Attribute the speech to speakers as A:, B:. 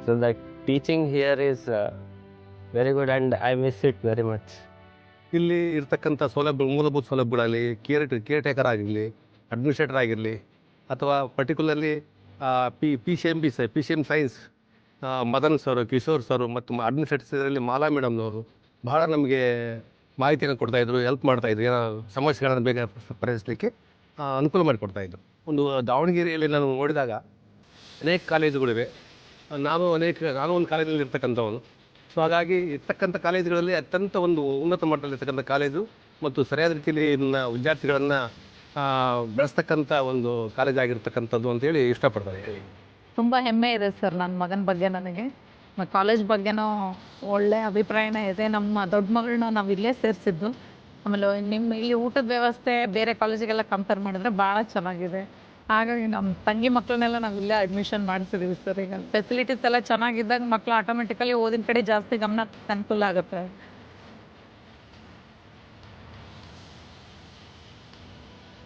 A: So the teaching here is very good and I miss it very much.
B: ಇಲ್ಲಿ ಇರ್ತಕ್ಕಂಥ ಸೌಲಭ್ಯ, ಮೂಲಭೂತ ಸೌಲಭ್ಯಗಳಲ್ಲಿ care taker ಆಗಿರಲಿ, ಅಡ್ಮಿನಿಸ್ಟ್ರೇಟರ್ ಆಗಿರಲಿ, ಅಥವಾ particularly P C M science Madan sir, Kishore sir ಮತ್ತು ಅಡ್ಮಿನಿಸ್ಟ್ರೇಟರ್ಸಲ್ಲಿ ಮಾಲಾ ಮೇಡಮ್ನವರು ಬಹಳ ನಮಗೆ ಮಾಹಿತಿಯನ್ನು ಕೊಡ್ತಾಯಿದ್ರು, ಹೆಲ್ಪ್ ಮಾಡ್ತಾಯಿದ್ರು. ಏನೋ ಸಮಸ್ಯೆಗಳನ್ನು ಬೇಗ ಪರಿಹರಿಸಲಿಕ್ಕೆ ಅನುಕೂಲ ಮಾಡಿಕೊಡ್ತಾಯಿದ್ರು. ಒಂದು ದಾವಣಗೆರೆಯಲ್ಲಿ ನಾನು ನೋಡಿದಾಗ ಅನೇಕ ಕಾಲೇಜುಗಳಿವೆ. ನಾನು ಒಂದು ಕಾಲೇಜಲ್ಲಿ ಇರ್ತಕ್ಕಂಥವನು. ಸೊ ಹಾಗಾಗಿ ಇರ್ತಕ್ಕಂಥ ಕಾಲೇಜುಗಳಲ್ಲಿ ಅತ್ಯಂತ ಒಂದು ಉನ್ನತ ಮಟ್ಟದಲ್ಲಿರ್ತಕ್ಕಂಥ ಕಾಲೇಜು ಮತ್ತು ಸರಿಯಾದ ರೀತಿಯಲ್ಲಿ ಇದನ್ನು ವಿದ್ಯಾರ್ಥಿಗಳನ್ನು ಬೆಳೆಸ್ತಕ್ಕಂಥ ಒಂದು ಕಾಲೇಜ್ ಆಗಿರ್ತಕ್ಕಂಥದ್ದು ಅಂತೇಳಿ ಇಷ್ಟಪಡ್ತಾರೆ.
C: ತುಂಬ ಹೆಮ್ಮೆ ಇದೆ ಸರ್ ನನ್ನ ಮಗನ ಬಗ್ಗೆ ನನಗೆ. ಕಾಲೇಜ್ ಬಗ್ಗೆನೂ ಒಳ್ಳೆ ಅಭಿಪ್ರಾಯನೇ ಇದೆ. ನಮ್ಮ ದೊಡ್ಡ ಮಗಳನ್ನ ನಾವು ಇಲ್ಲೇ ಸೇರಿಸಿದ್ದು. ಆಮೇಲೆ ಇಲ್ಲಿ ಊಟದ ವ್ಯವಸ್ಥೆ ಬೇರೆ ಕಾಲೇಜಿಗೆಲ್ಲ ಕಂಪೇರ್ ಮಾಡಿದ್ರೆ ಭಾಳ ಚೆನ್ನಾಗಿದೆ. ಹಾಗಾಗಿ ನಮ್ಮ ತಂಗಿ ಮಕ್ಕಳನ್ನೆಲ್ಲ ನಾವು ಇಲ್ಲೇ ಅಡ್ಮಿಷನ್ ಮಾಡಿಸಿದ್ದೀವಿ ಸರ್. ಈಗ ಫೆಸಿಲಿಟೀಸ್ ಎಲ್ಲ ಚೆನ್ನಾಗಿದ್ದಾಗ ಮಕ್ಕಳು ಆಟೋಮೆಟಿಕಲಿ ಓದಿನ ಕಡೆ ಜಾಸ್ತಿ ಗಮನ ಅನುಕೂಲ ಆಗುತ್ತೆ.